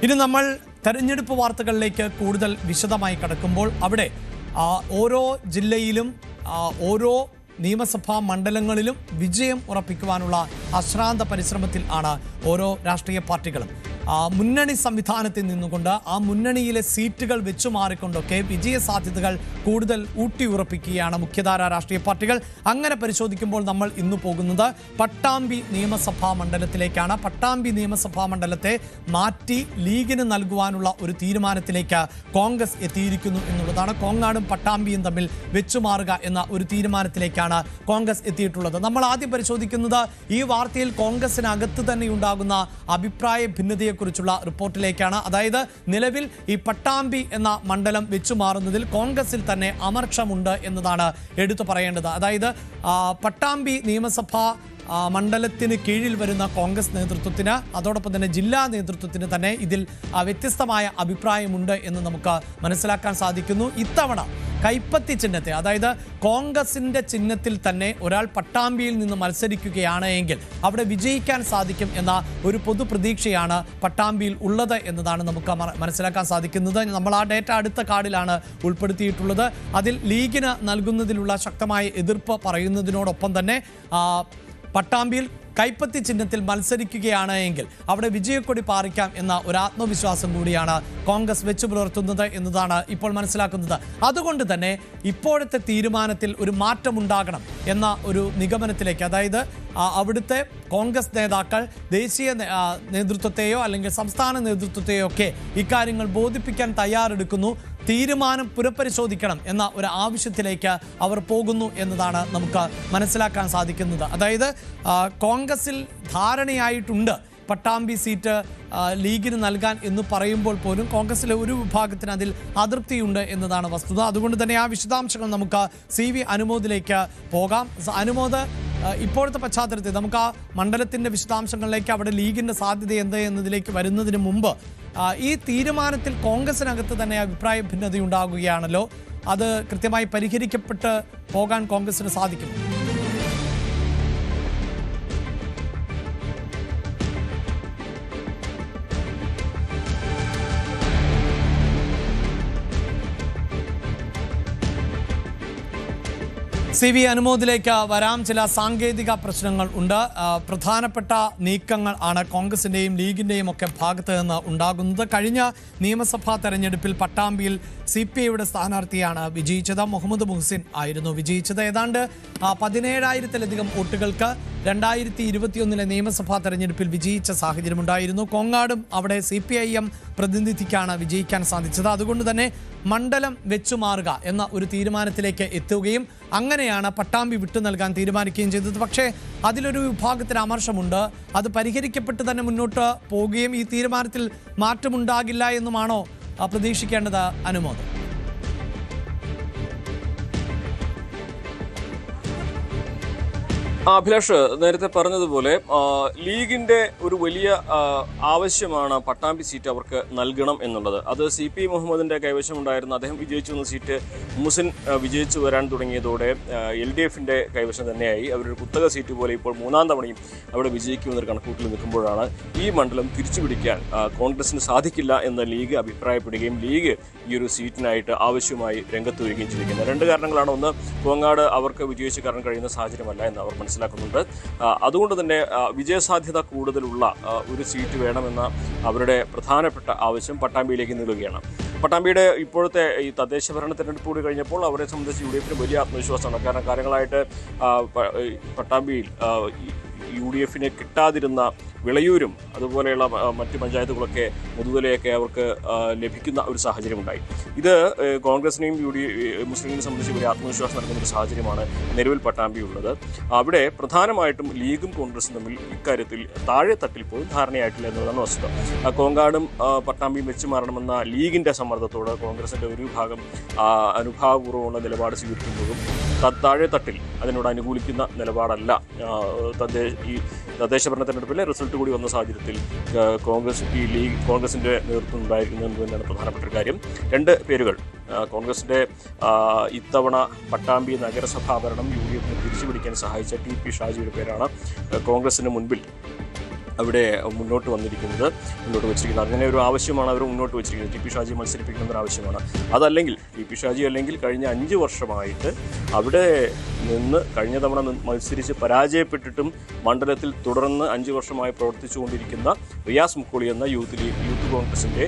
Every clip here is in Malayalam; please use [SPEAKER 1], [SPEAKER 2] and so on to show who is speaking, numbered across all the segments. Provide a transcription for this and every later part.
[SPEAKER 1] ഇനി നമ്മൾ തെരഞ്ഞെടുപ്പ് വാർത്തകളിലേക്ക് കൂടുതൽ വിശദമായി കടക്കുമ്പോൾ അവിടെ ഓരോ ജില്ലയിലും ഓരോ നിയമസഭാ മണ്ഡലങ്ങളിലും വിജയം ഉറപ്പിക്കുവാനുള്ള അശ്രാന്ത പരിശ്രമത്തിൽ ആണ് ഓരോ രാഷ്ട്രീയ പാർട്ടികളും. മുന്നണി സംവിധാനത്തിൽ നിന്നുകൊണ്ട് ആ മുന്നണിയിലെ സീറ്റുകൾ വെച്ചു മാറിക്കൊണ്ടൊക്കെ വിജയ സാധ്യതകൾ കൂടുതൽ ഊട്ടിയുറപ്പിക്കുകയാണ് മുഖ്യധാര രാഷ്ട്രീയ പാർട്ടികൾ. അങ്ങനെ പരിശോധിക്കുമ്പോൾ നമ്മൾ ഇന്ന് പോകുന്നത് പട്ടാമ്പി നിയമസഭാ മണ്ഡലത്തിലേക്കാണ്. പട്ടാമ്പി നിയമസഭാ മണ്ഡലത്തെ മാറ്റി ലീഗിന് നൽകുവാനുള്ള ഒരു തീരുമാനത്തിലേക്ക് കോൺഗ്രസ് എത്തിയിരിക്കുന്നു എന്നുള്ളതാണ്. കോങ്ങാടും പട്ടാമ്പിയും തമ്മിൽ വെച്ചുമാറുക എന്ന ഒരു തീരുമാനത്തിലേക്കാണ് കോൺഗ്രസ് എത്തിയിട്ടുള്ളത്. നമ്മൾ ആദ്യം പരിശോധിക്കുന്നത് ഈ വാർത്തയിൽ കോൺഗ്രസിനകത്ത് തന്നെ ഉണ്ടാകുന്ന അഭിപ്രായ ഭിന്നതയെ കുറിച്ചുള്ള റിപ്പോർട്ടിലേക്കാണ്. അതായത് നിലവിൽ ഈ പട്ടാമ്പി എന്ന മണ്ഡലം വെച്ചു മാറുന്നതിൽ കോൺഗ്രസിൽ തന്നെ അമർഷമുണ്ട് എന്നതാണ് എടുത്തു പറയേണ്ടത്. അതായത് പട്ടാമ്പി നിയമസഭാ മണ്ഡലത്തിന് കീഴിൽ വരുന്ന കോൺഗ്രസ് നേതൃത്വത്തിന് അതോടൊപ്പം തന്നെ ജില്ലാ നേതൃത്വത്തിന് തന്നെ ഇതിൽ വ്യത്യസ്തമായ അഭിപ്രായമുണ്ട് എന്ന് നമുക്ക് മനസ്സിലാക്കാൻ സാധിക്കുന്നു. ഇത്തവണ കൈപ്പത്തി ചിഹ്നത്തെ, അതായത് കോൺഗ്രസിന്റെ ചിഹ്നത്തിൽ തന്നെ ഒരാൾ പട്ടാമ്പിയിൽ നിന്ന് മത്സരിക്കുകയാണ് എങ്കിൽ അവിടെ വിജയിക്കാൻ സാധിക്കും എന്ന ഒരു പൊതു പ്രതീക്ഷയാണ് പട്ടാമ്പിയിൽ ഉള്ളത് എന്നതാണ് നമുക്ക് മനസ്സിലാക്കാൻ സാധിക്കുന്നത്. നമ്മൾ ആ ഡേറ്റ അടുത്ത കാർഡിലാണ് ഉൾപ്പെടുത്തിയിട്ടുള്ളത്. അതിൽ ലീഗിന് നൽകുന്നതിലുള്ള ശക്തമായ എതിർപ്പ് പറയുന്നതിനോടൊപ്പം തന്നെ പട്ടാമ്പിയിൽ കൈപ്പത്തി ചിഹ്നത്തിൽ മത്സരിക്കുകയാണ് എങ്കിൽ അവിടെ വിജയക്കൊടി പാറിക്കാം എന്ന ഒരു ആത്മവിശ്വാസം കൂടിയാണ് കോൺഗ്രസ് വെച്ചു പുലർത്തുന്നത് എന്നതാണ് ഇപ്പോൾ മനസ്സിലാക്കുന്നത്. അതുകൊണ്ട് തന്നെ ഇപ്പോഴത്തെ തീരുമാനത്തിൽ ഒരു മാറ്റമുണ്ടാകണം എന്ന ഒരു നിഗമനത്തിലേക്ക്, അതായത് അവിടുത്തെ കോൺഗ്രസ് നേതാക്കൾ ദേശീയ നേതൃത്വത്തെയോ അല്ലെങ്കിൽ സംസ്ഥാന നേതൃത്വത്തെയോ ഒക്കെ ഇക്കാര്യങ്ങൾ ബോധിപ്പിക്കാൻ തയ്യാറെടുക്കുന്നു, തീരുമാനം പുനഃപരിശോധിക്കണം എന്ന ഒരു ആവശ്യത്തിലേക്ക് അവർ പോകുന്നു എന്നതാണ് നമുക്ക് മനസ്സിലാക്കാൻ സാധിക്കുന്നത്. അതായത് കോൺഗ്രസിൽ ധാരണയായിട്ടുണ്ട് പട്ടാമ്പി സീറ്റ് ലീഗിന് നൽകാൻ എന്ന് പറയുമ്പോൾ പോലും കോൺഗ്രസിലെ ഒരു വിഭാഗത്തിന് അതിൽ അതൃപ്തിയുണ്ട് എന്നതാണ് വസ്തുത. അതുകൊണ്ട് തന്നെ ആ വിശദാംശങ്ങൾ നമുക്ക് CV അനുമോദിലേക്ക് പോകാം. അനുമോദ്, ഇപ്പോഴത്തെ പശ്ചാത്തലത്തിൽ നമുക്ക് ആ മണ്ഡലത്തിൻ്റെ വിശദാംശങ്ങളിലേക്ക്, അവിടെ ലീഗിൻ്റെ സാധ്യത എന്ത് എന്നതിലേക്ക് വരുന്നതിന് മുമ്പ് ഈ തീരുമാനത്തിൽ കോൺഗ്രസിനകത്ത് തന്നെ അഭിപ്രായ ഭിന്നതയുണ്ടാകുകയാണല്ലോ. അത് കൃത്യമായി പരിഹരിക്കപ്പെട്ട് പോകാൻ കോൺഗ്രസിന് സാധിക്കും? CV അനുമോദിലേക്ക് വരാം. ചില സാങ്കേതിക പ്രശ്നങ്ങൾ ഉണ്ട്. പ്രധാനപ്പെട്ട നീക്കങ്ങൾ ആണ് കോൺഗ്രസിൻ്റെയും ലീഗിൻ്റെയും ഒക്കെ ഭാഗത്ത് നിന്ന് ഉണ്ടാകുന്നത്. കഴിഞ്ഞ നിയമസഭാ തെരഞ്ഞെടുപ്പിൽ പട്ടാമ്പിയിൽ CPIയുടെ സ്ഥാനാർത്ഥിയാണ് വിജയിച്ചത്. മുഹമ്മദ് മുഹ്സിൻ ആയിരുന്നു വിജയിച്ചത്. ഏതാണ്ട് 17,000-ലധികം വോട്ടുകൾക്ക് 2021 നിയമസഭാ തെരഞ്ഞെടുപ്പിൽ വിജയിച്ച സാഹചര്യമുണ്ടായിരുന്നു. കോങ്ങാടും അവിടെ CPIM പ്രതിനിധിക്കാണ് വിജയിക്കാൻ സാധിച്ചത്. അതുകൊണ്ട് തന്നെ മണ്ഡലം വെച്ചുമാറുക എന്ന ഒരു തീരുമാനത്തിലേക്ക് എത്തുകയും അങ്ങനെയാണ് പട്ടാമ്പി വിട്ടു നൽകാൻ തീരുമാനിക്കുകയും ചെയ്തത്. പക്ഷേ അതിലൊരു വിഭാഗത്തിന് അമർഷമുണ്ട്. അത് പരിഹരിക്കപ്പെട്ട് തന്നെ മുന്നോട്ട് പോവുകയും ഈ തീരുമാനത്തിൽ മാറ്റമുണ്ടാകില്ല എന്നുമാണോ പ്രതീക്ഷിക്കേണ്ടത് അനുമോദം?
[SPEAKER 2] അഭിലാഷ് നേരത്തെ പറഞ്ഞതുപോലെ ലീഗിന്റെ ഒരു വലിയ ആവശ്യമാണ് പട്ടാമ്പി സീറ്റ് അവർക്ക് നൽകണം എന്നുള്ളത്. അത് CP മുഹമ്മദിന്റെ കൈവശമുണ്ടായിരുന്ന, അദ്ദേഹം വിജയിച്ചു വന്ന സീറ്റ് മുഹ്സിൻ വിജയിച്ചു വരാൻ തുടങ്ങിയതോടെ LDFന്റെ കൈവശം തന്നെയായി. അവരൊരു കുത്തക സീറ്റ് പോലെ ഇപ്പോൾ 3-ാം തവണയും അവിടെ വിജയിക്കുമെന്നൊരു കണക്കൂട്ടിൽ നിൽക്കുമ്പോഴാണ് ഈ മണ്ഡലം തിരിച്ചുപിടിക്കാൻ കോൺഗ്രസിന് സാധിക്കില്ല എന്ന് ലീഗ് അഭിപ്രായപ്പെടുകയും ലീഗ് ഈ ഒരു സീറ്റിനായിട്ട് ആവശ്യമായി രംഗത്ത് വരികയും ചെയ്തിരിക്കുന്നത്. രണ്ട് കാരണങ്ങളാണ്. ഒന്ന്, കോങ്ങാട് അവർക്ക് വിജയിച്ച് കയറാൻ കഴിയുന്ന സാഹചര്യമല്ല എന്ന് അവർ മനസ്സിലാക്കുന്നുണ്ട്. അതുകൊണ്ട് തന്നെ വിജയസാധ്യത കൂടുതലുള്ള ഒരു സീറ്റ് വേണമെന്ന അവരുടെ പ്രധാനപ്പെട്ട ആവശ്യം പട്ടാമ്പിയിലേക്ക് നീളുകയാണ്. പട്ടാമ്പിയുടെ ഇപ്പോഴത്തെ ഈ തദ്ദേശ ഭരണ തെരഞ്ഞെടുപ്പ് കൂടി കഴിഞ്ഞപ്പോൾ അവരെ സംബന്ധിച്ച് UDFന് വലിയ ആത്മവിശ്വാസമാണ്. കാരണം കാലങ്ങളായിട്ട് പട്ടാമ്പിയിൽ UDFന് കിട്ടാതിരുന്ന വിളയൂരും അതുപോലെയുള്ള മറ്റ് പഞ്ചായത്തുകളൊക്കെ മുതുതലയൊക്കെ അവർക്ക് ലഭിക്കുന്ന ഒരു സാഹചര്യമുണ്ടായി. ഇത് കോൺഗ്രസിനെയും മുസ്ലിം ലീഗിനെ സംബന്ധിച്ച് വലിയ ആത്മവിശ്വാസം നൽകുന്ന ഒരു സാഹചര്യമാണ് നിലവിൽ പട്ടാമ്പി ഉള്ളത്. അവിടെ പ്രധാനമായിട്ടും ലീഗും കോൺഗ്രസും തമ്മിൽ ഇക്കാര്യത്തിൽ താഴെ തട്ടിൽ പോലും ധാരണയായിട്ടില്ല എന്നതാണ് വസ്തുത. കോങ്ങാടും പട്ടാമ്പിയും വെച്ച് മാറണമെന്ന ലീഗിൻ്റെ സമ്മർദ്ദത്തോട് കോൺഗ്രസിൻ്റെ ഒരു വിഭാഗം അനുഭാവപൂർവ്വമുള്ള നിലപാട് സ്വീകരിക്കുമ്പോഴും താഴെ തട്ടിൽ അതിനോട് അനുകൂലിക്കുന്ന നിലപാടല്ല. ഈ തദ്ദേശ ഭരണ തെരഞ്ഞെടുപ്പിലെ റിസൾട്ട് കൂടി വന്ന സാഹചര്യത്തിൽ കോൺഗ്രസിൻ്റെ നേതൃത്വം ഉണ്ടായിരിക്കുന്നു എന്ന് തന്നെയാണ് പ്രധാനപ്പെട്ട ഒരു കാര്യം. രണ്ട് പേരുകൾ കോൺഗ്രസിൻ്റെ ഇത്തവണ പട്ടാമ്പി നഗരസഭാ ഭരണം UDFന് തിരിച്ചുപിടിക്കാൻ സഹായിച്ച TP ഷാജിയുടെ പേരാണ് കോൺഗ്രസിന് മുൻപിൽ അവിടെ മുന്നോട്ട് വെച്ചിരിക്കുന്നത്. അങ്ങനെ ഒരു ആവശ്യമാണ് അവർ മുന്നോട്ട് വെച്ചിരിക്കുന്നത്. ടി പി ഷാജി മത്സരിപ്പിക്കുന്ന ഒരു ആവശ്യമാണ്. അതല്ലെങ്കിൽ ടി പി ഷാജി അല്ലെങ്കിൽ കഴിഞ്ഞ 5 വർഷമായിട്ട് അവിടെ നിന്ന് കഴിഞ്ഞ തവണ മത്സരിച്ച് പരാജയപ്പെട്ടിട്ടും മണ്ഡലത്തിൽ തുടർന്ന് 5 വർഷമായി പ്രവർത്തിച്ചുകൊണ്ടിരിക്കുന്ന റിയാസ് മുക്കോളി എന്ന യൂത്ത് കോൺഗ്രസിൻ്റെ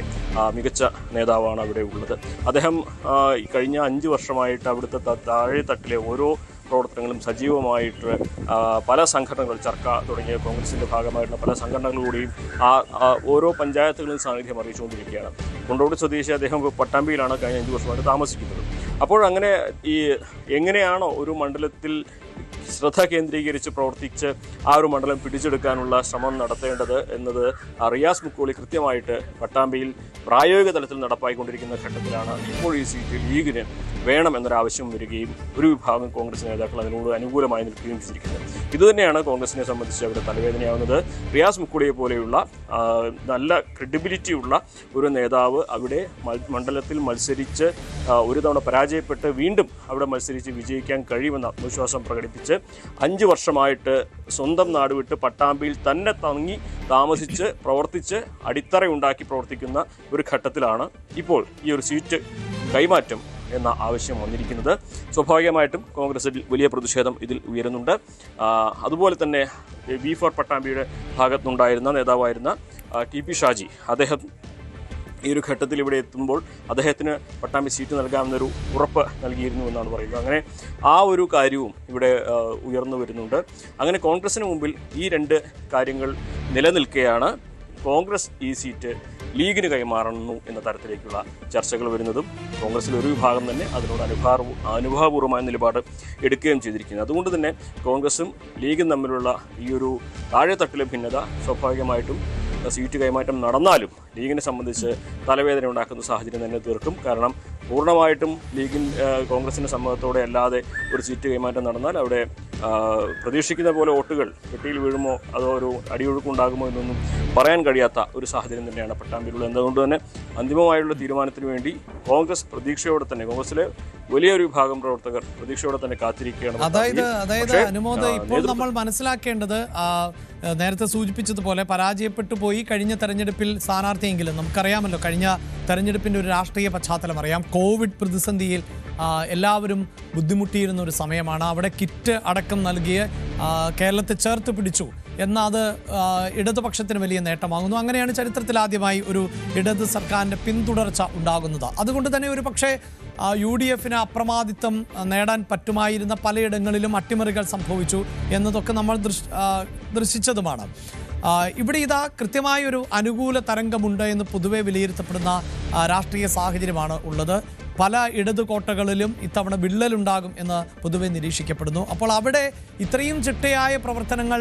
[SPEAKER 2] മികച്ച നേതാവാണ് അവിടെ ഉള്ളത്. അദ്ദേഹം കഴിഞ്ഞ 5 വർഷമായിട്ട് അവിടുത്തെ താഴെത്തട്ടിലെ ഓരോ പ്രവർത്തനങ്ങളും സജീവമായിട്ട് പല സംഘടനകൾ ചർക്ക തുടങ്ങിയ കോൺഗ്രസിൻ്റെ ഭാഗമായിട്ടുള്ള പല സംഘടനകളുടെയും ഓരോ പഞ്ചായത്തുകളിലും സാന്നിധ്യം അറിയിച്ചുകൊണ്ടിരിക്കുകയാണ്. കുണ്ടോട് സ്വദേശി അദ്ദേഹം പട്ടാമ്പിയിലാണ് കഴിഞ്ഞ 5 വർഷമായിട്ട് താമസിക്കുന്നത്. അപ്പോഴങ്ങനെ എങ്ങനെയാണോ ഒരു മണ്ഡലത്തിൽ ശ്രദ്ധ കേന്ദ്രീകരിച്ച് പ്രവർത്തിച്ച് ആ ഒരു മണ്ഡലം പിടിച്ചെടുക്കാനുള്ള ശ്രമം നടത്തേണ്ടത് എന്നത് റിയാസ് മുക്കോളി കൃത്യമായിട്ട് പട്ടാമ്പിയിൽ പ്രായോഗിക തലത്തിൽ നടപ്പായിക്കൊണ്ടിരിക്കുന്ന ഘട്ടത്തിലാണ് ഇപ്പോൾ ഈ സീറ്റ് ലീഗിന് വേണം എന്നൊരാവശ്യം വരികയും ഒരു വിഭാഗം കോൺഗ്രസ് നേതാക്കൾ അതിനോട് അനുകൂലമായി നിൽക്കുകയും ചെയ്തിരിക്കുന്നത്. ഇതുതന്നെയാണ് കോൺഗ്രസിനെ സംബന്ധിച്ച് അവിടെ തലവേദനയാവുന്നത്. റിയാസ് മുക്കോളിയെ പോലെയുള്ള നല്ല ക്രെഡിബിലിറ്റിയുള്ള ഒരു നേതാവ് അവിടെ മണ്ഡലത്തിൽ മത്സരിച്ച് ഒരു തവണ പരാജയപ്പെട്ട് വീണ്ടും അവിടെ മത്സരിച്ച് വിജയിക്കാൻ കഴിയുമെന്ന ആത്മവിശ്വാസം പ്രകടിപ്പിച്ച് 5 വർഷമായിട്ട് സ്വന്തം നാട് വിട്ട് പട്ടാമ്പിയിൽ തന്നെ തങ്ങി താമസിച്ച് പ്രവർത്തിച്ച് അടിത്തറയുണ്ടാക്കി പ്രവർത്തിക്കുന്ന ഒരു ഘട്ടത്തിലാണ് ഇപ്പോൾ ഈ ഒരു സീറ്റ് കൈമാറ്റം എന്ന ആവശ്യം വന്നിരിക്കുന്നത്. സ്വാഭാവികമായിട്ടും കോൺഗ്രസിൽ വലിയ പ്രതിഷേധം ഇതിൽ ഉയരുന്നുണ്ട്. അതുപോലെ തന്നെ V4 പട്ടാമ്പിയുടെ ഭാഗത്തുനിന്നുണ്ടായിരുന്ന നേതാവായിരുന്ന ടി പി ഷാജി അദ്ദേഹം ഈ ഒരു ഘട്ടത്തിൽ ഇവിടെ എത്തുമ്പോൾ അദ്ദേഹത്തിന് പട്ടാമ്പി സീറ്റ് നൽകാമെന്നൊരു ഉറപ്പ് നൽകിയിരുന്നു എന്നാണ് പറയുന്നത്. അങ്ങനെ ആ ഒരു കാര്യവും ഇവിടെ ഉയർന്നു വരുന്നുണ്ട്. അങ്ങനെ കോൺഗ്രസിന് മുമ്പിൽ ഈ 2 കാര്യങ്ങൾ നിലനിൽക്കെയാണ് കോൺഗ്രസ് ഈ സീറ്റ് ലീഗിന് കൈമാറുന്നു എന്ന തരത്തിലേക്കുള്ള ചർച്ചകൾ വരുന്നതും കോൺഗ്രസിൽ ഒരു വിഭാഗം തന്നെ അതിനോട് അനുഭാവപൂർവമായ നിലപാട് എടുക്കുകയും ചെയ്തിരിക്കുന്നത്. അതുകൊണ്ട് തന്നെ കോൺഗ്രസും ലീഗും തമ്മിലുള്ള ഈ ഒരു താഴെത്തട്ടിലെ ഭിന്നത സ്വാഭാവികമായിട്ടും സീറ്റ് കൈമാറ്റം നടന്നാലും ലീഗിനെ സംബന്ധിച്ച് തലവേദന ഉണ്ടാക്കുന്ന സാഹചര്യം തന്നെ തീർക്കും. കാരണം പൂർണ്ണമായിട്ടും കോൺഗ്രസിൻ്റെ സമ്മതത്തോടെ അല്ലാതെ ഒരു സീറ്റ് കൈമാറ്റം നടന്നാൽ അവിടെ പ്രതീക്ഷിക്കുന്ന പോലെ വോട്ടുകൾ പെട്ടിയിൽ വീഴുമോ അതോ ഒരു അടിയൊഴുക്കുണ്ടാകുമോ എന്നൊന്നും പറയാൻ കഴിയാത്ത ഒരു സാഹചര്യം തന്നെയാണ് പട്ടാമ്പിയിലുള്ളത്. അതുകൊണ്ട് തന്നെ അന്തിമമായുള്ള തീരുമാനത്തിന് വേണ്ടി കോൺഗ്രസ് പ്രതീക്ഷയോടെ തന്നെ കോൺഗ്രസിലെ വലിയൊരു വിഭാഗം പ്രവർത്തകർ പ്രതീക്ഷയോടെ തന്നെ കാത്തിരിക്കുകയാണ്.
[SPEAKER 1] അതായത് അനുമോദ്, ഇപ്പോൾ നമ്മൾ മനസ്സിലാക്കേണ്ടത് നേരത്തെ സൂചിപ്പിച്ചതുപോലെ പരാജയപ്പെട്ടു പോയി കഴിഞ്ഞ തെരഞ്ഞെടുപ്പിൽ സ്ഥാനാർത്ഥിയെങ്കിലും നമുക്കറിയാമല്ലോ, കഴിഞ്ഞ തെരഞ്ഞെടുപ്പിൻ്റെ ഒരു രാഷ്ട്രീയ പശ്ചാത്തലം അറിയാം. കോവിഡ് പ്രതിസന്ധിയിൽ എല്ലാവരും ബുദ്ധിമുട്ടിയിരുന്ന ഒരു സമയമാണ്. അവിടെ കിറ്റ് അടക്കം നൽകിയ കേരളത്തെ ചേർത്ത് പിടിച്ചു എന്നത് ഇടതുപക്ഷത്തിന് വലിയ നേട്ടമാകുന്നു. അങ്ങനെയാണ് ചരിത്രത്തിൽ ആദ്യമായി ഒരു ഇടത് സർക്കാരിൻ്റെ പിന്തുടർച്ച ഉണ്ടാകുന്നത്. അതുകൊണ്ട് തന്നെ ഒരു പക്ഷേ UDF അപ്രമാദിത്വം നേടാൻ പറ്റുമായിരുന്ന പലയിടങ്ങളിലും അട്ടിമറികൾ സംഭവിച്ചു എന്നതൊക്കെ നമ്മൾ ദർശിച്ചതുമാണ്. ഇവിടെ ഇതാ കൃത്യമായൊരു അനുകൂല തരംഗമുണ്ട് എന്ന് പൊതുവെ വിലയിരുത്തപ്പെടുന്ന രാഷ്ട്രീയ സാഹചര്യമാണ് ഉള്ളത്. പല ഇടതു കോട്ടകളിലും ഇത്തവണ വിള്ളലുണ്ടാകും എന്ന് പൊതുവെ നിരീക്ഷിക്കപ്പെടുന്നു. അപ്പോൾ അവിടെ ഇത്രയും ചിട്ടയായ പ്രവർത്തനങ്ങൾ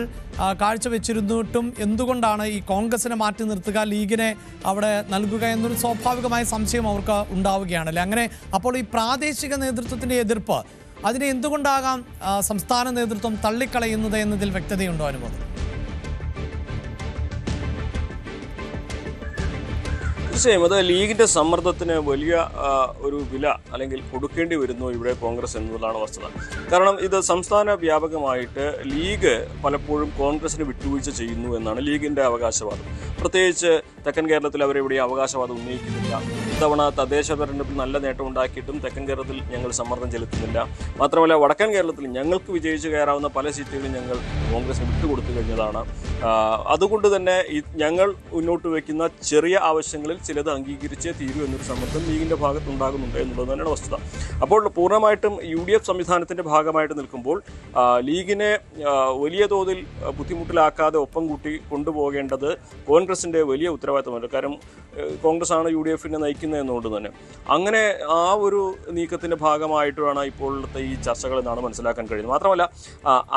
[SPEAKER 1] കാഴ്ചവെച്ചിരുന്നിട്ടും എന്തുകൊണ്ടാണ് ഈ കോൺഗ്രസിനെ മാറ്റി നിർത്തുക, ലീഗിനെ അവിടെ നൽകുക എന്നൊരു സ്വാഭാവികമായ സംശയം അവർക്ക് ഉണ്ടാവുകയാണല്ലേ. അങ്ങനെ അപ്പോൾ ഈ പ്രാദേശിക നേതൃത്വത്തിൻ്റെ എതിർപ്പ് അതിനെ എന്തുകൊണ്ടാകാം സംസ്ഥാന നേതൃത്വം തള്ളിക്കളയുന്നത് എന്നതിൽ വ്യക്തതയുണ്ടോ അനുമോദം?
[SPEAKER 2] തീർച്ചയായും അത് ലീഗിൻ്റെ സമ്മർദ്ദത്തിന് വലിയ ഒരു വില അല്ലെങ്കിൽ കൊടുക്കേണ്ടി വരുന്നു ഇവിടെ കോൺഗ്രസ് എന്നുള്ളതാണ് വസ്തുത. കാരണം ഇത് സംസ്ഥാന വ്യാപകമായിട്ട് ലീഗ് പലപ്പോഴും കോൺഗ്രസിന് വിട്ടുവീഴ്ച ചെയ്യുന്നു എന്നാണ് ലീഗിൻ്റെ അവകാശവാദം. പ്രത്യേകിച്ച് തെക്കൻ കേരളത്തിൽ അവരെവിടെ അവകാശവാദം ഉന്നയിക്കുന്നില്ല. ഇത്തവണ തദ്ദേശ തെരഞ്ഞെടുപ്പിൽ നല്ല നേട്ടം ഉണ്ടാക്കിയിട്ടും തെക്കൻ കേരളത്തിൽ ഞങ്ങൾ സമ്മർദ്ദം ചെലുത്തുന്നില്ല. മാത്രമല്ല വടക്കൻ കേരളത്തിൽ ഞങ്ങൾക്ക് വിജയിച്ച് കയറാവുന്ന പല സീറ്റുകളും ഞങ്ങൾ കോൺഗ്രസിന് വിട്ടുകൊടുത്തു കഴിഞ്ഞതാണ്. അതുകൊണ്ട് തന്നെ ഞങ്ങൾ മുന്നോട്ട് വയ്ക്കുന്ന ചെറിയ ആവശ്യങ്ങളിൽ ചിലത് അംഗീകരിച്ചേ തീരൂ എന്നൊരു സമ്മർദ്ദം ലീഗിൻ്റെ ഭാഗത്തുണ്ടാകുന്നുണ്ട് എന്നുള്ളത് തന്നെയാണ് വസ്തുത. അപ്പോൾ പൂർണ്ണമായിട്ടും UDF സംവിധാനത്തിൻ്റെ ഭാഗമായിട്ട് നിൽക്കുമ്പോൾ ലീഗിനെ വലിയ തോതിൽ ബുദ്ധിമുട്ടിലാക്കാതെ ഒപ്പം കൂട്ടി കൊണ്ടുപോകേണ്ടത് കോൺഗ്രസിൻ്റെ വലിയ ഉത്തരവാദിത്തമല്ല. കാരണം കോൺഗ്രസ്സാണ് UDF നയിക്കുന്നത് എന്നുകൊണ്ട് തന്നെ അങ്ങനെ ആ ഒരു നീക്കത്തിൻ്റെ ഭാഗമായിട്ടാണ് ഇപ്പോഴത്തെ ഈ ചർച്ചകൾ എന്നാണ് മനസ്സിലാക്കാൻ കഴിയുന്നത്. മാത്രമല്ല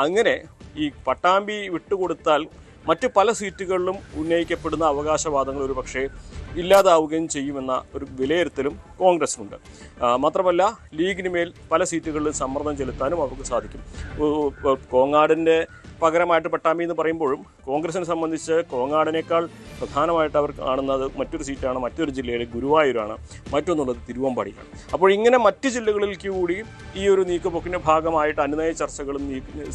[SPEAKER 2] അങ്ങനെ ഈ പട്ടാമ്പി വിട്ടുകൊടുത്താൽ മറ്റ് പല സീറ്റുകളിലും ഉന്നയിക്കപ്പെടുന്ന അവകാശവാദങ്ങൾ ഒരു പക്ഷേ ഇല്ലാതാവുകയും ചെയ്യുമെന്ന ഒരു വിലയിരുത്തലും കോൺഗ്രസിനുണ്ട്. മാത്രമല്ല ലീഗിന് മേൽ പല സീറ്റുകളിൽ സമ്മർദ്ദം ചെലുത്താനും അവർക്ക് സാധിക്കും. കോങ്ങാടിൻ്റെ പകരമായിട്ട് പട്ടാമ്പി എന്ന് പറയുമ്പോഴും കോൺഗ്രസിനെ സംബന്ധിച്ച് കോങ്ങാടിനേക്കാൾ പ്രധാനമായിട്ട് അവർ കാണുന്നത് മറ്റൊരു സീറ്റാണ്, മറ്റൊരു ജില്ലയിൽ ഗുരുവായൂരാണ്, മറ്റൊന്നുള്ളത് തിരുവമ്പാടിയിലാണ്. അപ്പോൾ ഇങ്ങനെ മറ്റ് ജില്ലകളിലേക്ക് കൂടി ഈ ഒരു നീക്കുപോക്കിൻ്റെ ഭാഗമായിട്ട് അനുനയ ചർച്ചകളും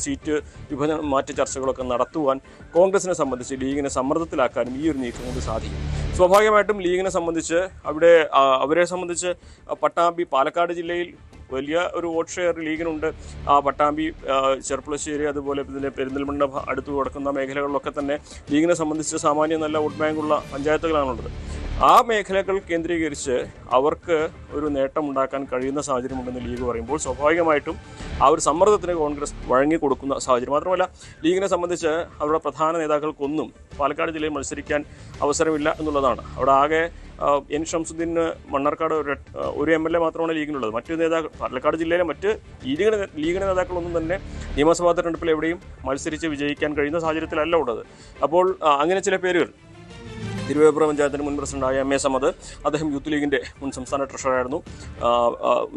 [SPEAKER 2] സീറ്റ് വിഭജന മാറ്റ ചർച്ചകളൊക്കെ നടത്തുവാൻ കോൺഗ്രസിനെ സംബന്ധിച്ച് ലീഗിനെ സമ്മർദ്ദത്തിലാക്കാനും ഈ ഒരു നീക്കം കൊണ്ട് സാധിക്കും. സ്വാഭാവികമായിട്ടും ലീഗിനെ സംബന്ധിച്ച് അവരെ സംബന്ധിച്ച് പട്ടാമ്പി, പാലക്കാട് ജില്ലയിൽ വലിയ ഒരു വോട്ട് ഷെയർ ലീഗിനുണ്ട്. പട്ടാമ്പി, ചെർപ്പുളശ്ശേരി, അതുപോലെ ഇതിൻ്റെ പെരിന്തൽമണ്ണ അടുത്ത് കിടക്കുന്ന മേഖലകളിലൊക്കെ തന്നെ ലീഗിനെ സംബന്ധിച്ച് സാമാന്യം നല്ല വോട്ട് ബാങ്കുള്ള പഞ്ചായത്തുകളാണുള്ളത്. ആ മേഖലകൾ കേന്ദ്രീകരിച്ച് അവർക്ക് ഒരു നേട്ടമുണ്ടാക്കാൻ കഴിയുന്ന സാഹചര്യമുണ്ടെന്ന് ലീഗ് പറയുമ്പോൾ സ്വാഭാവികമായിട്ടും ആ ഒരു സമ്മർദ്ദത്തിന് കോൺഗ്രസ് വഴങ്ങിക്കൊടുക്കുന്ന സാഹചര്യം. മാത്രമല്ല ലീഗിനെ സംബന്ധിച്ച് അവരുടെ പ്രധാന നേതാക്കൾക്കൊന്നും പാലക്കാട് ജില്ലയിൽ മത്സരിക്കാൻ അവസരമില്ല എന്നുള്ളതാണ്. അവിടെ ആകെ എൻ ഷംസുദ്ദീന് മണ്ണാർക്കാട് ഒരു MLA മാത്രമാണ് ലീഗിനുള്ളത്. മറ്റു നേതാക്കൾ പാലക്കാട് ജില്ലയിലെ മറ്റ് ലീഗിൻ്റെ നേതാക്കളൊന്നും തന്നെ നിയമസഭാ തെരഞ്ഞെടുപ്പിൽ എവിടെയും മത്സരിച്ച് വിജയിക്കാൻ കഴിയുന്ന സാഹചര്യത്തിലല്ല ഉള്ളത്. അപ്പോൾ അങ്ങനെ ചില പേരുകൾ, തിരുവേപ്പുറ പഞ്ചായത്തിൻ്റെ മുൻ പ്രസിഡന്റായ MA സമദ്, അദ്ദേഹം യൂത്ത് ലീഗിൻ്റെ മുൻ സംസ്ഥാന ട്രഷററായിരുന്നു.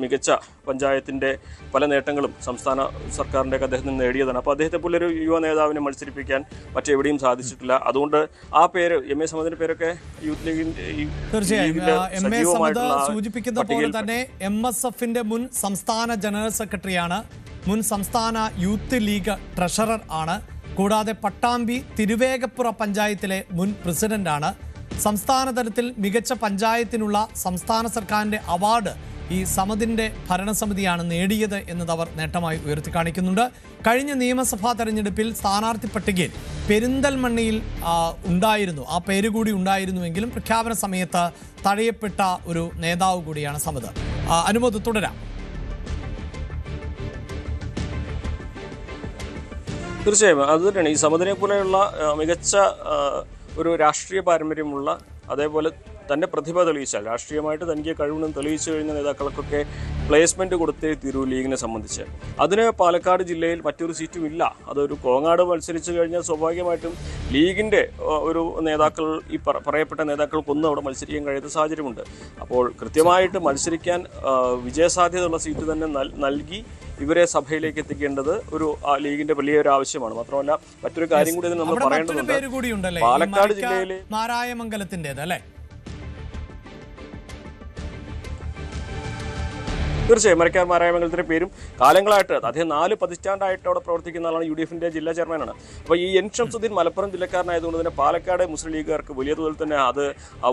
[SPEAKER 2] മികച്ച പഞ്ചായത്തിൻ്റെ പല നേട്ടങ്ങളും സംസ്ഥാന സർക്കാരിൻ്റെയൊക്കെ അദ്ദേഹത്തിന് നേടിയതാണ്. അപ്പോൾ അദ്ദേഹത്തെ പോലെ ഒരു യുവ നേതാവിനെ മത്സരിപ്പിക്കാൻ മറ്റെവിടെയും സാധിച്ചിട്ടില്ല. അതുകൊണ്ട് ആ പേര്, MA സമദിൻ്റെ പേരൊക്കെ യൂത്ത് ലീഗിൻ്റെ
[SPEAKER 1] തീർച്ചയായും MA സമദ് സൂചിപ്പിക്കുന്ന പോലെ തന്നെ MSFന്റെ മുൻ സംസ്ഥാന ജനറൽ സെക്രട്ടറിയാണ്, മുൻ സംസ്ഥാന യൂത്ത് ലീഗ് ട്രഷറർ ആണ്. കൂടാതെ പട്ടാമ്പി തിരുവേഗപ്പുറ പഞ്ചായത്തിലെ മുൻ പ്രസിഡന്റാണ്. സംസ്ഥാന തലത്തിൽ മികച്ച പഞ്ചായത്തിനുള്ള സംസ്ഥാന സർക്കാരിൻ്റെ അവാർഡ് ഈ സമദിൻ്റെ ഭരണസമിതിയാണ് നേടിയത് എന്നത് അവർ നേട്ടമായി ഉയർത്തിക്കാണിക്കുന്നുണ്ട്. കഴിഞ്ഞ നിയമസഭാ തെരഞ്ഞെടുപ്പിൽ സ്ഥാനാർത്ഥി പട്ടികയിൽ പെരിന്തൽമണ്ണയിൽ ഉണ്ടായിരുന്നു, ആ പേര് കൂടി ഉണ്ടായിരുന്നുവെങ്കിലും പ്രഖ്യാപന സമയത്ത് തഴയപ്പെട്ട ഒരു നേതാവ് കൂടിയാണ് സമദ്. അനുമോദ്, തുടരാം.
[SPEAKER 2] തീർച്ചയായും അത് തന്നെയാണ് ഈ സമദിനെ പോലെയുള്ള മികച്ച ഒരു രാഷ്ട്രീയ പാരമ്പര്യമുള്ള, അതേപോലെ തൻ്റെ പ്രതിഭ തെളിയിച്ചാൽ രാഷ്ട്രീയമായിട്ട് തനിക്ക് കഴിവുണ്ടെന്ന് തെളിയിച്ചു കഴിഞ്ഞ നേതാക്കൾക്കൊക്കെ പ്ലേസ്മെൻറ്റ് കൊടുത്തേ തീരൂ ലീഗിനെ സംബന്ധിച്ച്. അതിന് പാലക്കാട് ജില്ലയിൽ മറ്റൊരു സീറ്റും ഇല്ല. അതൊരു കോങ്ങാട് മത്സരിച്ച് കഴിഞ്ഞാൽ സ്വാഭാവികമായിട്ടും ലീഗിൻ്റെ ഒരു നേതാക്കൾ, ഈ പറയപ്പെട്ട നേതാക്കൾക്കൊന്നും അവിടെ മത്സരിക്കാൻ കഴിയാത്ത സാഹചര്യമുണ്ട്. അപ്പോൾ കൃത്യമായിട്ട് മത്സരിക്കാൻ വിജയസാധ്യതയുള്ള സീറ്റ് തന്നെ നൽകി ഇവരെ സഭയിലേക്ക് എത്തിക്കേണ്ടത് ഒരു ലീഗിന്റെ വലിയൊരു ആവശ്യമാണ്. മാത്രമല്ല മറ്റൊരു കാര്യം കൂടി നമ്മൾ പറയേണ്ടതുണ്ട്. പാലക്കാട് ജില്ലയിലെ
[SPEAKER 1] നാരായമംഗലത്തിൻ്റെത് അല്ലേ?
[SPEAKER 2] തീർച്ചയായും മരക്കാർ മാരായമംഗലത്തിൻ്റെ പേരും കാലങ്ങളായിട്ട് അദ്ദേഹം 4 പതിറ്റാണ്ടായിട്ട് അവിടെ പ്രവർത്തിക്കുന്ന ആളാണ്. UDF ജില്ലാ ചെയർമാനാണ്. അപ്പോൾ ഈ എൻ ഷംസുദ്ദീൻ മലപ്പുറം ജില്ലക്കാരനായതുകൊണ്ട് തന്നെ പാലക്കാട് മുസ്ലിം ലീഗുകാർക്ക് വലിയ തോതിൽ തന്നെ അത്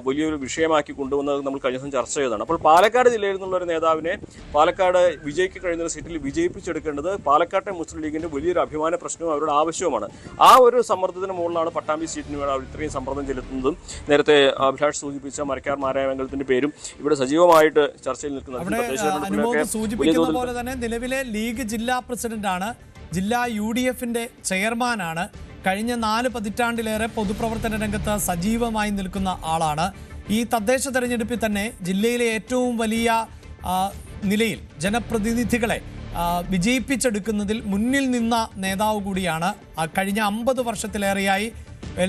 [SPEAKER 2] വലിയൊരു വിഷയമാക്കി കൊണ്ടുവന്നത് നമ്മൾ കഴിഞ്ഞ ദിവസം ചർച്ച ചെയ്തതാണ്. അപ്പോൾ പാലക്കാട് ജില്ലയിൽ നിന്നുള്ള ഒരു നേതാവിനെ പാലക്കാട് വിജയിക്ക് കഴിയുന്ന സീറ്റിൽ വിജയിപ്പിച്ചെടുക്കേണ്ടത് പാലക്കാട്ടെ മുസ്ലിം ലീഗിൻ്റെ വലിയൊരു അഭിമാന പ്രശ്നവും അവരുടെ ആവശ്യവുമാണ്. ആ ഒരു സമ്മർദ്ദത്തിന് മുകളിലാണ് പട്ടാമ്പി സീറ്റിന് വേണ്ടി അവർ ഇത്രയും സമ്മർദ്ദം ചെലുത്തുന്നതും. നേരത്തെ അഭിലാഷ് സൂചിപ്പിച്ച മരക്കാർ മാരായമംഗലത്തിൻ്റെ പേരും ഇവിടെ സജീവമായിട്ട് ചർച്ചയിൽ നിൽക്കുന്നത്.
[SPEAKER 1] സൂചിപ്പിക്കുന്ന പോലെ തന്നെ നിലവിലെ ലീഗ് ജില്ലാ പ്രസിഡന്റാണ്, ജില്ലാ UDFന്റെ ചെയർമാനാണ്. കഴിഞ്ഞ 4 പതിറ്റാണ്ടിലേറെ പൊതുപ്രവർത്തന രംഗത്ത് സജീവമായി നിൽക്കുന്ന ആളാണ്. ഈ തദ്ദേശ തെരഞ്ഞെടുപ്പിൽ തന്നെ ജില്ലയിലെ ഏറ്റവും വലിയ നിലയിൽ ജനപ്രതിനിധികളെ വിജയിപ്പിച്ചെടുക്കുന്നതിൽ മുന്നിൽ നിന്ന നേതാവ് കൂടിയാണ്. കഴിഞ്ഞ 50 വർഷത്തിലേറെയായി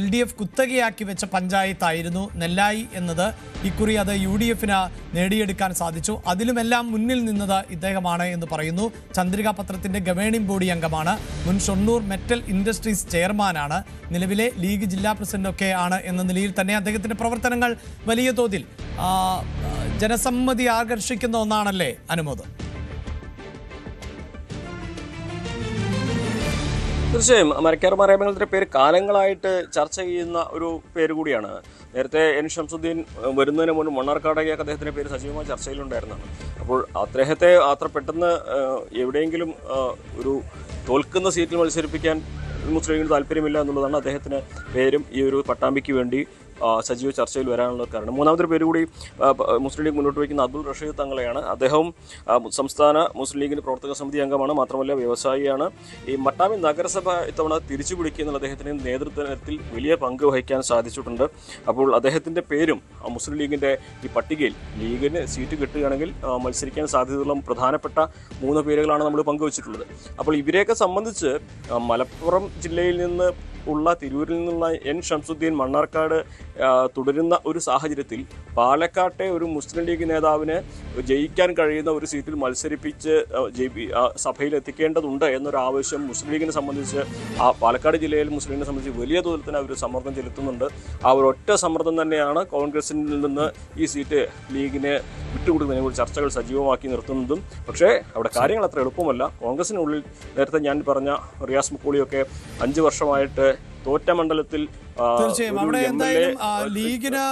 [SPEAKER 1] LDF കുത്തകയാക്കി വെച്ച പഞ്ചായത്തായിരുന്നു നെല്ലായി എന്നത്. ഇക്കുറി അത് UDFന് നേടിയെടുക്കാൻ സാധിച്ചു. അതിലുമെല്ലാം മുന്നിൽ നിന്നത് ഇദ്ദേഹമാണ് എന്ന് പറയുന്നു. ചന്ദ്രിക പത്രത്തിന്റെ ഗവേണിംഗ് ബോഡി അംഗമാണ്, മുൻ ഷൊർണൂർ മെറ്റൽ ഇൻഡസ്ട്രീസ് ചെയർമാനാണ്, നിലവിലെ ലീഗ് ജില്ലാ പ്രസിഡന്റൊക്കെ ആണ് എന്ന നിലയിൽ തന്നെ അദ്ദേഹത്തിന്റെ പ്രവർത്തനങ്ങൾ വലിയ തോതിൽ ജനസമ്മതി ആകർഷിക്കുന്ന ഒന്നാണല്ലേ അനുമോദ്?
[SPEAKER 2] തീർച്ചയായും മരക്കാർ മാരായമംഗലത്തിൻ്റെ പേര് കാലങ്ങളായിട്ട് ചർച്ച ചെയ്യുന്ന ഒരു പേര് കൂടിയാണ്. നേരത്തെ എൻ ഷംസുദ്ദീൻ വരുന്നതിന് മുൻപ് മണ്ണാർക്കാടേക്ക് അദ്ദേഹത്തിൻ്റെ പേര് സജീവമായ ചർച്ചയിലുണ്ടായിരുന്നതാണ്. അപ്പോൾ അദ്ദേഹത്തെ അത്ര പെട്ടെന്ന് എവിടെയെങ്കിലും ഒരു തോൽക്കുന്ന സീറ്റിൽ മത്സരിപ്പിക്കാൻ മുസ്ലിം ലീഗിന് താല്പര്യമില്ല എന്നുള്ളതാണ് അദ്ദേഹത്തിന് പേരും ഈ ഒരു പട്ടാമ്പിക്ക് വേണ്ടി സജീവ ചർച്ചയിൽ വരാനുള്ള കാരണം. മൂന്നാമതൊരു പേര് കൂടി മുസ്ലിം ലീഗ് മുന്നോട്ട് വയ്ക്കുന്ന അബ്ദുൾ റഷീദ് തങ്ങളെയാണ്. അദ്ദേഹവും സംസ്ഥാന മുസ്ലിം ലീഗിൻ്റെ പ്രവർത്തക സമിതി അംഗമാണ്, മാത്രമല്ല വ്യവസായിയാണ്. ഈ പട്ടാമ്പി നഗരസഭ ഇത്തവണ തിരിച്ചു പിടിക്കുക എന്നുള്ള അദ്ദേഹത്തിൻ്റെ നേതൃത്വത്തിൽ വലിയ പങ്ക് വഹിക്കാൻ സാധിച്ചിട്ടുണ്ട്. അപ്പോൾ അദ്ദേഹത്തിൻ്റെ പേരും മുസ്ലിം ലീഗിൻ്റെ ഈ പട്ടികയിൽ ലീഗിന് സീറ്റ് കിട്ടുകയാണെങ്കിൽ മത്സരിക്കാൻ സാധ്യതയുള്ള പ്രധാനപ്പെട്ട 3 പേരുകളാണ് നമ്മൾ പങ്കുവച്ചിട്ടുള്ളത്. അപ്പോൾ ഇവരെയൊക്കെ സംബന്ധിച്ച് മലപ്പുറം ജില്ലയിൽ നിന്ന് ഉള്ള തിരൂരിൽ നിന്നുള്ള എൻ ഷംസുദ്ദീൻ മണ്ണാർക്കാട് തുടരുന്ന ഒരു സാഹചര്യത്തിൽ പാലക്കാട്ടെ ഒരു മുസ്ലിം ലീഗ് നേതാവിന് ജയിക്കാൻ കഴിയുന്ന ഒരു സീറ്റിൽ മത്സരിപ്പിച്ച് സഭയിൽ എത്തിക്കേണ്ടതുണ്ട് എന്നൊരു ആവശ്യം മുസ്ലിം ലീഗിനെ സംബന്ധിച്ച് പാലക്കാട് ജില്ലയിൽ മുസ്ലിം ലീഗിനെ സംബന്ധിച്ച് വലിയ തോതിൽ തന്നെ അവർ സമ്മർദ്ദം ചെലുത്തുന്നുണ്ട്. ആ ഒരൊറ്റ സമ്മർദ്ദം തന്നെയാണ് കോൺഗ്രസിൽ നിന്ന് ഈ സീറ്റ് ലീഗിന് വിട്ടുകൊടുക്കുന്നതിനെ ചർച്ചകൾ സജീവമാക്കി നിർത്തുന്നതും. പക്ഷേ അവിടെ കാര്യങ്ങൾ അത്ര എളുപ്പമല്ല. കോൺഗ്രസിനുള്ളിൽ നേരത്തെ ഞാൻ പറഞ്ഞ റിയാസ് മുക്കോളിയൊക്കെ 5 വർഷമായിട്ട് തോറ്റ മണ്ഡലത്തിൽ
[SPEAKER 1] തീർച്ചയായും അവിടെ എന്തായാലും ലീഗിന്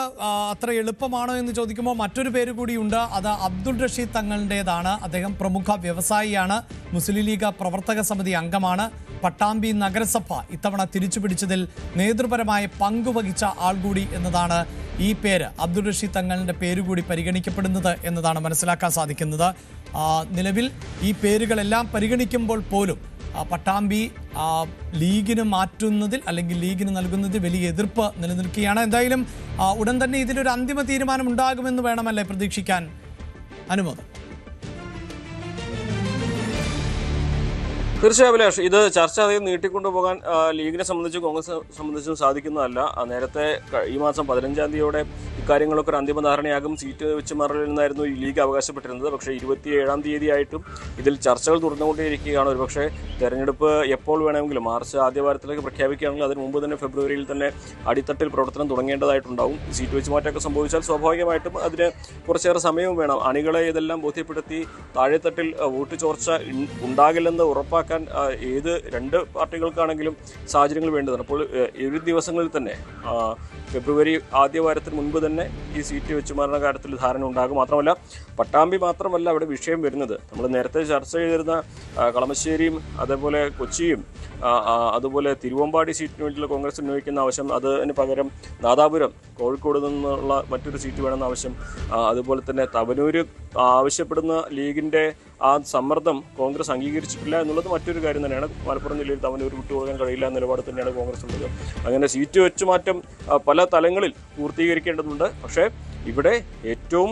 [SPEAKER 1] അത്ര എളുപ്പമാണോ എന്ന് ചോദിക്കുമ്പോൾ മറ്റൊരു പേര് കൂടിയുണ്ട്. അത് അബ്ദുൾ റഷീദ് തങ്ങളുടേതാണ്. അദ്ദേഹം പ്രമുഖ വ്യവസായിയാണ്, മുസ്ലിം ലീഗ് പ്രവർത്തക സമിതി അംഗമാണ്. പട്ടാമ്പി നഗരസഭ ഇത്തവണ തിരിച്ചുപിടിച്ചതിൽ നേതൃപരമായ പങ്കുവഹിച്ച ആൾ കൂടി എന്നതാണ് ഈ പേര്, അബ്ദുൾ റഷീദ് തങ്ങളുടെ പേരുകൂടി പരിഗണിക്കപ്പെടുന്നത് എന്നതാണ് മനസ്സിലാക്കാൻ സാധിക്കുന്നത്. നിലവിൽ ഈ പേരുകളെല്ലാം പരിഗണിക്കുമ്പോൾ പോലും പട്ടാമ്പി ലീഗിന് മാറ്റുന്നതിൽ അല്ലെങ്കിൽ ലീഗിന് നൽകുന്നതിൽ വലിയ എതിർപ്പ് നിലനിൽക്കുകയാണ്. എന്തായാലും ഉടൻ തന്നെ ഇതിലൊരു അന്തിമ തീരുമാനം ഉണ്ടാകുമെന്ന് വേണമല്ലേ പ്രതീക്ഷിക്കാൻ? അനുമോദം.
[SPEAKER 2] തീർച്ചയായും അഭിലാഷ്, ഇത് ചർച്ച അധികം നീട്ടിക്കൊണ്ടുപോകാൻ ലീഗിനെ സംബന്ധിച്ചും കോൺഗ്രസ് സംബന്ധിച്ചും സാധിക്കുന്നതല്ല. നേരത്തെ ഈ മാസം 15-ാം തീയതിയോടെ ഇക്കാര്യങ്ങളൊക്കെ ഒരു അന്തിമ ധാരണയാകും, സീറ്റ് വെച്ച് മാറലിൽ നിന്നായിരുന്നു ഈ ലീഗ് അവകാശപ്പെട്ടിരുന്നത്. പക്ഷേ 27-ാം തീയതിയായിട്ടും ഇതിൽ ചർച്ചകൾ തുടർന്നുകൊണ്ടേയിരിക്കുകയാണ്. ഒരുപക്ഷെ തെരഞ്ഞെടുപ്പ് എപ്പോൾ വേണമെങ്കിലും മാർച്ച് ആദ്യവാരത്തിലേക്ക് പ്രഖ്യാപിക്കുകയാണെങ്കിൽ അതിന് മുമ്പ് തന്നെ ഫെബ്രുവരിയിൽ തന്നെ അടിത്തട്ടിൽ പ്രവർത്തനം തുടങ്ങേണ്ടതായിട്ടുണ്ടാവും. സീറ്റ് വെച്ച് മാറ്റമൊക്കെ സംഭവിച്ചാൽ സ്വാഭാവികമായിട്ടും അതിന് കുറച്ചേറെ സമയവും വേണം. അണികളെ ഇതെല്ലാം ബോധ്യപ്പെടുത്തി താഴെത്തട്ടിൽ വോട്ട് ചോർച്ച ഉണ്ടാകില്ലെന്ന് ഉറപ്പാക്കാൻ ഏത് 2 പാർട്ടികൾക്കാണെങ്കിലും സാഹചര്യങ്ങൾ വേണ്ടതാണ്. അപ്പോൾ 7 ദിവസങ്ങളിൽ തന്നെ ഫെബ്രുവരി ആദ്യവാരത്തിന് മുൻപ് തന്നെ ഈ സീറ്റ് വെച്ച് മാറുന്ന കാര്യത്തിൽ ധാരണ ഉണ്ടാകും. മാത്രമല്ല പട്ടാമ്പി മാത്രമല്ല അവിടെ വിഷയം വരുന്നത്. നമ്മൾ നേരത്തെ ചർച്ച ചെയ്തിരുന്ന കളമശ്ശേരിയും അതേപോലെ കൊച്ചിയും അതുപോലെ തിരുവമ്പാടി സീറ്റിന് വേണ്ടിയുള്ള കോൺഗ്രസ് ഉന്നയിക്കുന്ന ആവശ്യം, അതിന് പകരം നാദാപുരം കോഴിക്കോട് നിന്നുള്ള മറ്റൊരു സീറ്റ് വേണമെന്ന ആവശ്യം, അതുപോലെ തന്നെ തവനൂര് ആവശ്യപ്പെടുന്ന ലീഗിൻ്റെ ആ സമ്മർദ്ദം കോൺഗ്രസ് അംഗീകരിച്ചിട്ടില്ല എന്നുള്ളത് മറ്റൊരു കാര്യം തന്നെയാണ്. മലപ്പുറം ജില്ലയിൽ തവനൂർ വിട്ടുപോകാൻ കഴിയില്ല എന്ന നിലപാട് തന്നെയാണ് കോൺഗ്രസ് ഉള്ളത്. അങ്ങനെ സീറ്റ് വെച്ച് മാറ്റം പല തലങ്ങളിൽ പൂർത്തീകരിക്കേണ്ടതുണ്ട്. പക്ഷേ ഇവിടെ ഏറ്റവും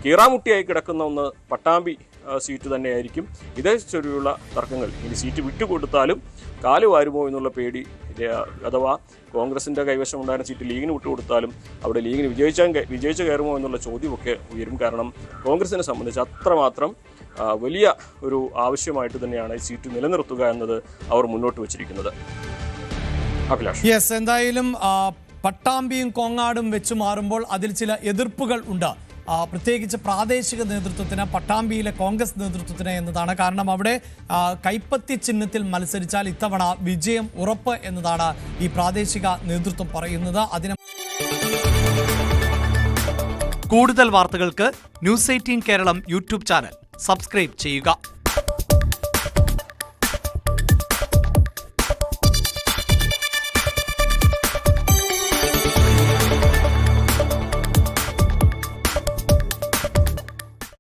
[SPEAKER 2] കീറാമുട്ടിയായി കിടക്കുന്ന ഒന്ന് പട്ടാമ്പി സീറ്റ് തന്നെയായിരിക്കും. ഇതേ ചൊല്ലിയുള്ള തർക്കങ്ങൾ ഇനി സീറ്റ് വിട്ടുകൊടുത്താലും കാല് വാരുമോ എന്നുള്ള പേടി, അഥവാ കോൺഗ്രസിൻ്റെ കൈവശം ഉണ്ടായിരുന്ന സീറ്റ് ലീഗിന് വിട്ടുകൊടുത്താലും അവിടെ ലീഗിന് വിജയിച്ചു കയറുമോ എന്നുള്ള ചോദ്യമൊക്കെ ഉയരും. കാരണം കോൺഗ്രസിനെ സംബന്ധിച്ച് അത്രമാത്രം വലിയ ഒരു ആവശ്യമായിട്ട് തന്നെയാണ് ഈ സീറ്റ് നിലനിർത്തുക എന്നത് അവർ മുന്നോട്ട് വച്ചിരിക്കുന്നത്. അഭിലാഷ്,
[SPEAKER 1] യെസ്, എന്തായാലും പട്ടാമ്പിയും കോങ്ങാടും വെച്ച് മാറുമ്പോൾ അതിൽ ചില എതിർപ്പുകൾ ഉണ്ട്, പ്രത്യേകിച്ച് പ്രാദേശിക നേതൃത്വത്തിന്, പട്ടാമ്പിയിലെ കോൺഗ്രസ് നേതൃത്വത്തിന് എന്നതാണ്. കാരണം അവിടെ കൈപ്പത്തി ചിഹ്നത്തിൽ മത്സരിച്ചാൽ ഇത്തവണ വിജയം ഉറപ്പ് എന്നതാണ് ഈ പ്രാദേശിക നേതൃത്വം പറയുന്നത്. കൂടുതൽ വാർത്തകൾക്ക് News 18 Keralam YouTube channel subscribe ചെയ്യുക.